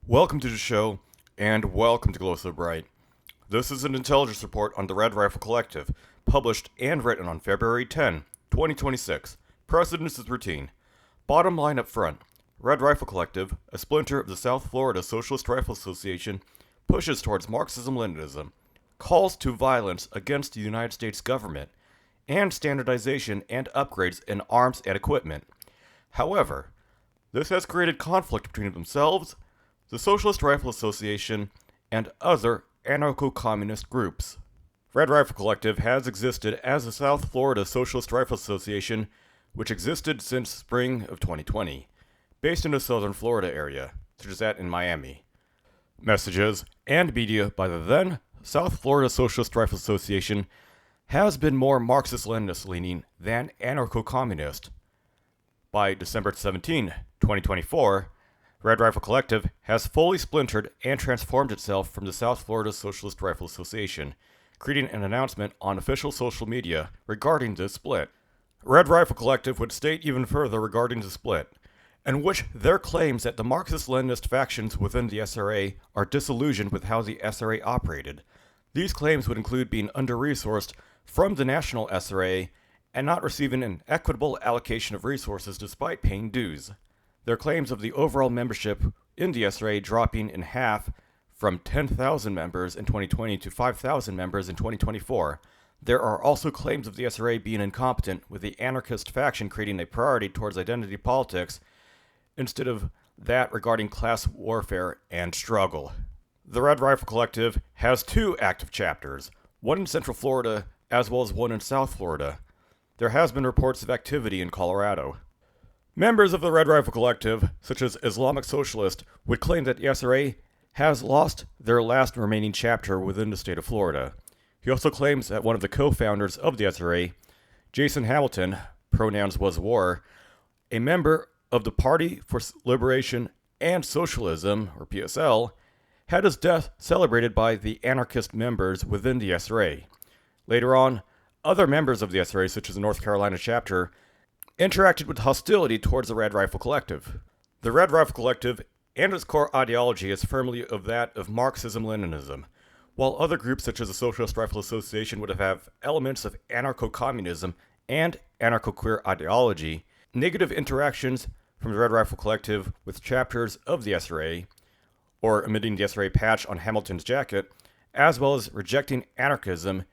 Welcome to the show, and welcome to Glow So Bright. This is an intelligence report on the Red Rifle Collective, published and written on February 10, 2026. Precedence is routine. Bottom line up front, Red Rifle Collective, a splinter of the South Florida Socialist Rifle Association, pushes towards Marxism-Leninism, calls to violence against the United States government, and standardization and upgrades in arms and equipment. However, this has created conflict between themselves, the Socialist Rifle Association, and other anarcho-communist groups. Red Rifle Collective has existed as the South Florida Socialist Rifle Association, which existed since spring of 2020, based in the southern Florida area, such as that in Miami. Messages and media by the then South Florida Socialist Rifle Association has been more Marxist-Leninist leaning than anarcho-communist. By December 17, 2024, Red Rifle Collective has fully splintered and transformed itself from the South Florida Socialist Rifle Association, creating an announcement on official social media regarding this split. Red Rifle Collective would state even further regarding the split, in which their claims that the Marxist-Leninist factions within the SRA are disillusioned with how the SRA operated. These claims would include being under-resourced from the national SRA and not receiving an equitable allocation of resources despite paying dues. Their claims of the overall membership in the SRA dropping in half from 10,000 members in 2020 to 5,000 members in 2024. There are also claims of the SRA being incompetent, with the anarchist faction creating a priority towards identity politics instead of that regarding class warfare and struggle. The Red Rifle Collective has two active chapters, one in Central Florida as well as one in South Florida. There has been reports of activity in Colorado. Members of the Red Rifle Collective, such as Islamic Socialist, would claim that the SRA has lost their last remaining chapter within the state of Florida. He also claims that one of the co-founders of the SRA, Jason Hamilton, pronouns was war, a member of the Party for Liberation and Socialism, or PSL, had his death celebrated by the anarchist members within the SRA. Later on, other members of the SRA, such as the North Carolina chapter, interacted with hostility towards the Red Rifle Collective. The Red Rifle Collective and its core ideology is firmly of that of Marxism-Leninism, while other groups such as the Socialist Rifle Association would have elements of anarcho-communism and anarcho-queer ideology. Negative interactions from the Red Rifle Collective with chapters of the SRA, or omitting the SRA patch on Hamilton's jacket, as well as rejecting anarchism,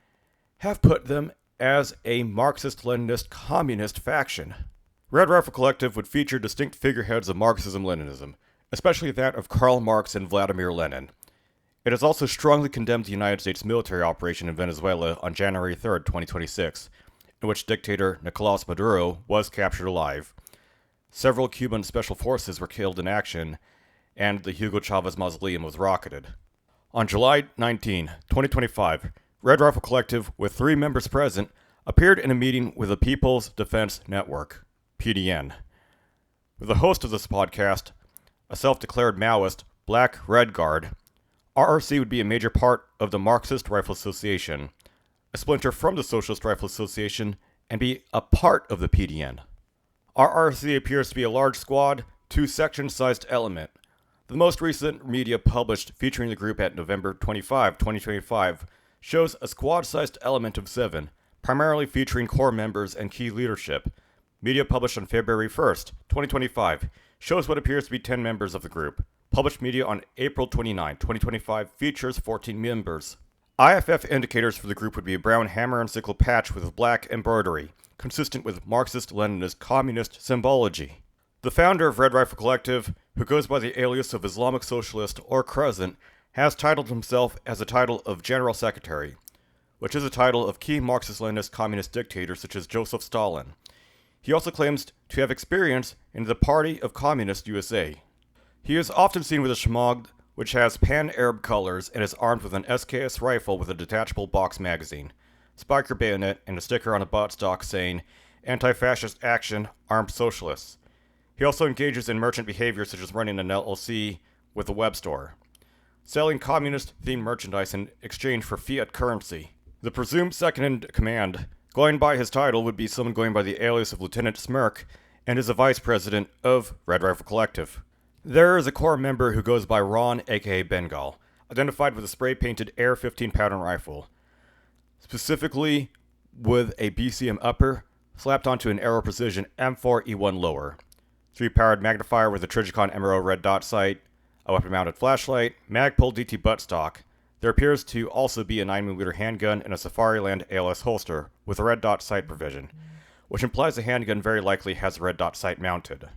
have put them as a Marxist-Leninist communist faction. Red Rifle Collective would feature distinct figureheads of Marxism-Leninism, especially that of Karl Marx and Vladimir Lenin. It has also strongly condemned the United States military operation in Venezuela on January 3, 2026, in which dictator Nicolás Maduro was captured alive. Several Cuban special forces were killed in action, and the Hugo Chavez mausoleum was rocketed. On July 19, 2025, Red Rifle Collective, with 3 members present, appeared in a meeting with the People's Defense Network, PDN. With the host of this podcast, a self-declared Maoist, Black Red Guard, RRC would be a major part of the Marxist Rifle Association, a splinter from the Socialist Rifle Association, and be a part of the PDN. RRC appears to be a large squad, 2-section-sized element. The most recent media published featuring the group at November 25, 2025, shows a squad-sized element of 7, primarily featuring core members and key leadership. Media published on February 1st, 2025, shows what appears to be 10 members of the group. Published media on April 29, 2025, features 14 members. IFF indicators for the group would be a brown hammer and sickle patch with black embroidery, consistent with Marxist-Leninist communist symbology. The founder of Red Rifle Collective, who goes by the alias of Islamic Socialist or Crescent, has titled himself as a title of General Secretary, which is a title of key Marxist-Leninist communist dictators such as Joseph Stalin. He also claims to have experience in the Party of Communist USA. He is often seen with a shemagh, which has pan-Arab colors and is armed with an SKS rifle with a detachable box magazine, spiker bayonet, and a sticker on a buttstock saying, "Anti-Fascist Action, Armed Socialists." He also engages in merchant behavior such as running an LLC with a web store, selling communist-themed merchandise in exchange for fiat currency. The presumed second-in-command, going by his title, would be someone going by the alias of Lieutenant Smirk, and is a vice president of Red Rifle Collective. There is a core member who goes by Ron, aka Bengal, identified with a spray-painted AR-15 pattern rifle, specifically with a BCM upper slapped onto an Aero Precision M4E1 lower, 3-powered magnifier with a Trigicon MRO red dot sight, a weapon-mounted flashlight, Magpul DT buttstock. There appears to also be a 9mm handgun and a Safariland ALS holster with a red dot sight provision, which implies the handgun very likely has a red dot sight mounted.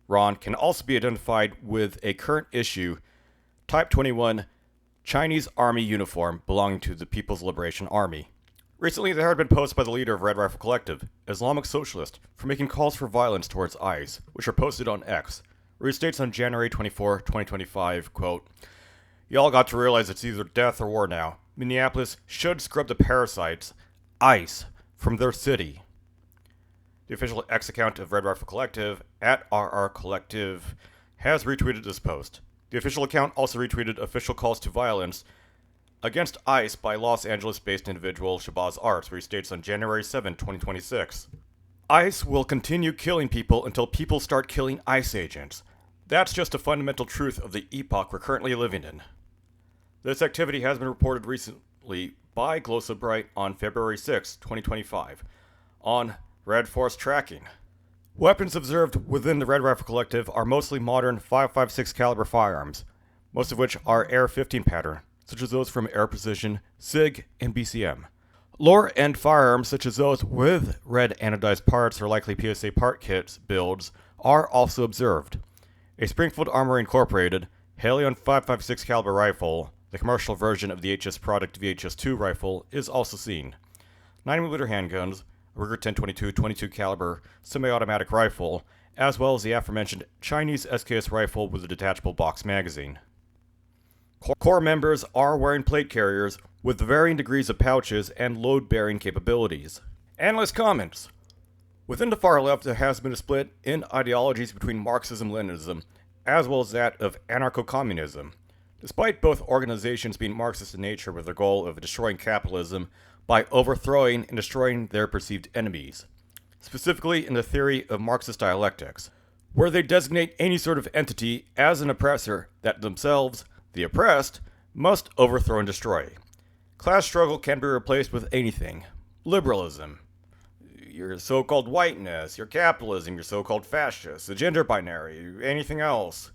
Ron can also be identified with a current issue Type 21 Chinese Army uniform belonging to the People's Liberation Army. Recently, there had been posts by the leader of Red Rifle Collective, Islamic Socialist, for making calls for violence towards ICE, which are posted on X, where he states on January 24, 2025, quote, "Y'all got to realize it's either death or war now. Minneapolis should scrub the parasites, ICE, from their city." The official X account of Red Rifle Collective, @RR Collective, has retweeted this post. The official account also retweeted official calls to violence against ICE by Los Angeles-based individual Shabazz Arts, where he states on January 7, 2026, "ICE will continue killing people until people start killing ICE agents. That's just a fundamental truth of the epoch we're currently living in." This activity has been reported recently by Glow So Bright on February 6, 2025, on Red Force Tracking. Weapons observed within the Red Rifle Collective are mostly modern 5.56 caliber firearms, most of which are AR-15 pattern, such as those from Aero Precision, SIG, and BCM. Lower-end firearms, such as those with red anodized parts or likely PSA part kits builds, are also observed. A Springfield Armory Incorporated Halion 5.56 caliber rifle, the commercial version of the HS product VHS-2 rifle, is also seen. 9mm handguns, a Ruger 1022 22 caliber semi-automatic rifle, as well as the aforementioned Chinese SKS rifle with a detachable box magazine. Core members are wearing plate carriers with varying degrees of pouches and load-bearing capabilities. Analyst comments. Within the far left, there has been a split in ideologies between Marxism-Leninism, as well as that of anarcho-communism. Despite both organizations being Marxist in nature with their goal of destroying capitalism by overthrowing and destroying their perceived enemies, specifically in the theory of Marxist dialectics, where they designate any sort of entity as an oppressor that themselves, the oppressed, must overthrow and destroy. Class struggle can be replaced with anything. Liberalism, your so-called whiteness, your capitalism, your so-called fascists, the gender binary, anything else.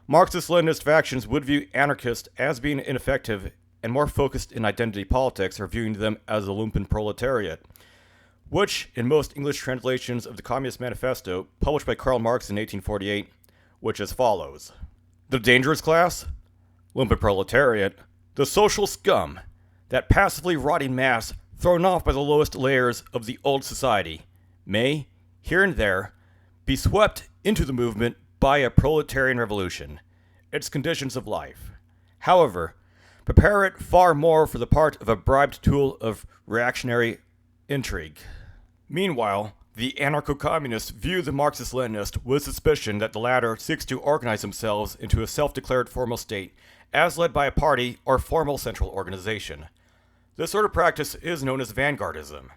Marxist-Leninist factions would view anarchists as being ineffective and more focused in identity politics are viewing them as a lumpen proletariat, which, in most English translations of the Communist Manifesto, published by Karl Marx in 1848, which as follows. The dangerous class? Lumpen proletariat. The social scum. That passively rotting mass thrown off by the lowest layers of the old society may, here and there, be swept into the movement by a proletarian revolution, its conditions of life. However, prepare it far more for the part of a bribed tool of reactionary intrigue. Meanwhile, the anarcho-communists view the Marxist-Leninist with suspicion that the latter seeks to organize themselves into a self-declared formal state as led by a party or formal central organization. This sort of practice is known as vanguardism,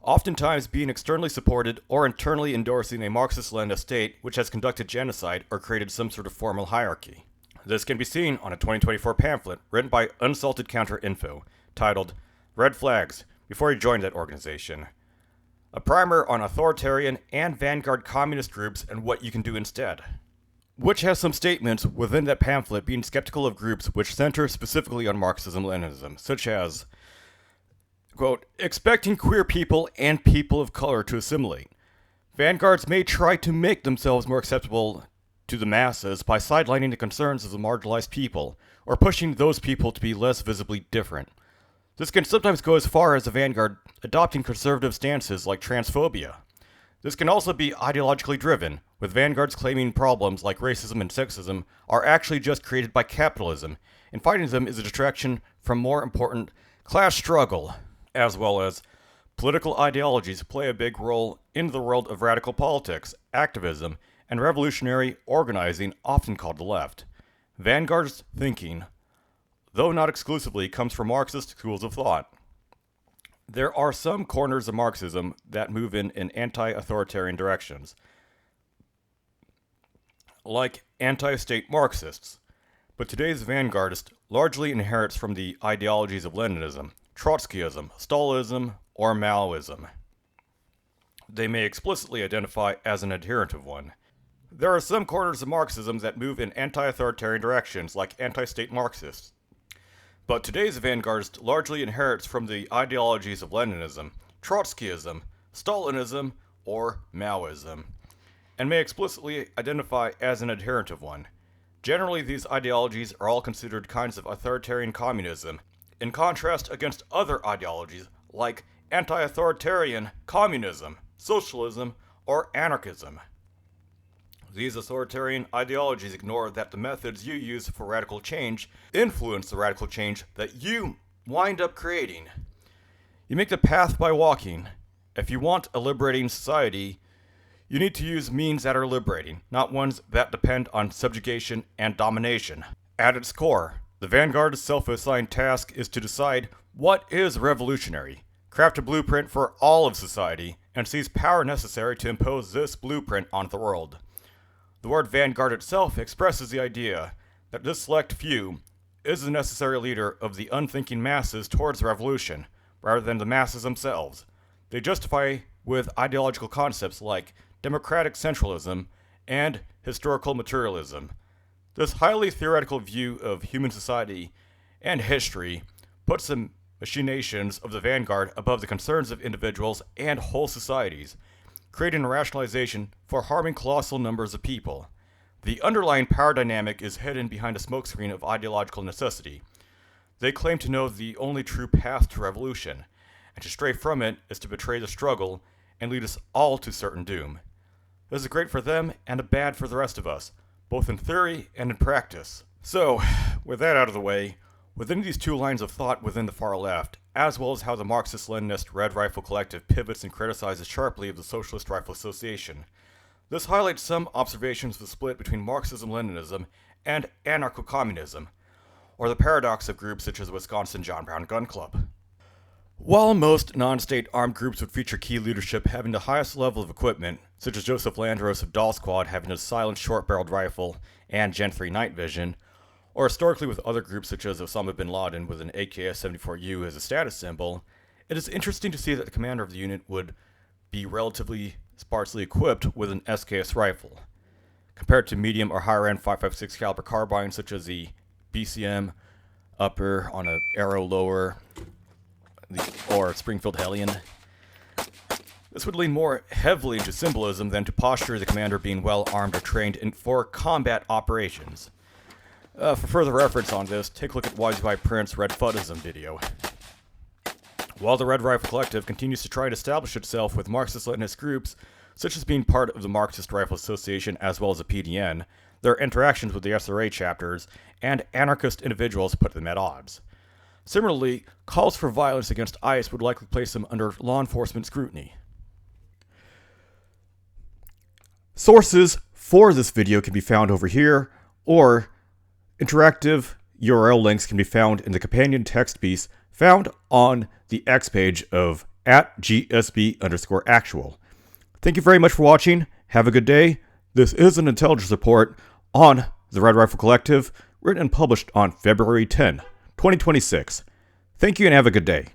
oftentimes being externally supported or internally endorsing a Marxist-Leninist state which has conducted genocide or created some sort of formal hierarchy. This can be seen on a 2024 pamphlet written by Unsalted Counter-Info, titled Red Flags Before You Join That Organization, a primer on authoritarian and vanguard communist groups and what you can do instead, which has some statements within that pamphlet being skeptical of groups which center specifically on Marxism-Leninism, such as, quote, expecting queer people and people of color to assimilate. Vanguards may try to make themselves more acceptable to the masses by sidelining the concerns of the marginalized people, or pushing those people to be less visibly different. This can sometimes go as far as the vanguard adopting conservative stances like transphobia. This can also be ideologically driven, with vanguards claiming problems like racism and sexism are actually just created by capitalism, and fighting them is a distraction from more important class struggle, as well as political ideologies play a big role in the world of radical politics, activism, and revolutionary organizing, often called the left. Vanguard's thinking, though not exclusively, comes from Marxist schools of thought. There are some corners of Marxism that move in anti-authoritarian directions. like anti-state Marxists. But today's vanguardist largely inherits from the ideologies of Leninism, Trotskyism, Stalinism, or Maoism. They may explicitly identify as an adherent of one. There are some corners of Marxism that move in anti-authoritarian directions, like anti-state Marxists. But today's vanguardist largely inherits from the ideologies of Leninism, Trotskyism, Stalinism, or Maoism, and may explicitly identify as an adherent of one. Generally, these ideologies are all considered kinds of authoritarian communism, in contrast against other ideologies like anti-authoritarian communism, socialism, or anarchism. These authoritarian ideologies ignore that the methods you use for radical change influence the radical change that you wind up creating. You make the path by walking. If you want a liberating society, you need to use means that are liberating, not ones that depend on subjugation and domination. At its core, the vanguard's self-assigned task is to decide what is revolutionary, craft a blueprint for all of society, and seize power necessary to impose this blueprint on the world. The word vanguard itself expresses the idea that this select few is the necessary leader of the unthinking masses towards revolution, rather than the masses themselves. They justify with ideological concepts like democratic centralism and historical materialism. This highly theoretical view of human society and history puts the machinations of the vanguard above the concerns of individuals and whole societies, creating a rationalization for harming colossal numbers of people. The underlying power dynamic is hidden behind a smokescreen of ideological necessity. They claim to know the only true path to revolution, and to stray from it is to betray the struggle and lead us all to certain doom. This is great for them and bad for the rest of us, both in theory and in practice. So, with that out of the way, within these two lines of thought within the far left, as well as how the Marxist-Leninist Red Rifle Collective pivots and criticizes sharply of the Socialist Rifle Association, this highlights some observations of the split between Marxism-Leninism and anarcho-communism, or the paradox of groups such as the Wisconsin John Brown Gun Club. While most non-state armed groups would feature key leadership having the highest level of equipment, such as Joseph Landros of Doll Squad having a silent short-barreled rifle and Gen 3 night vision, or historically with other groups such as Osama bin Laden with an AKS-74U as a status symbol, it is interesting to see that the commander of the unit would be relatively sparsely equipped with an SKS rifle, compared to medium or higher-end 5.56 caliber carbines such as the BCM upper on a Arrow lower, or Springfield Hellion. This would lean more heavily into symbolism than to posture the commander being well armed or trained for combat operations. For further reference on this, take a look at Wiseby Prince's Red Fuddism video. While the Red Rifle Collective continues to try to establish itself with Marxist-Leninist groups, such as being part of the Marxist Rifle Association as well as the PDN, their interactions with the SRA chapters and anarchist individuals put them at odds. Similarly, calls for violence against ICE would likely place them under law enforcement scrutiny. Sources for this video can be found over here, or interactive URL links can be found in the companion text piece found on the X page of @GSB_actual. Thank you very much for watching. Have a good day. This is an intelligence report on the Red Rifle Collective, written and published on February 10, 2026. Thank you and have a good day.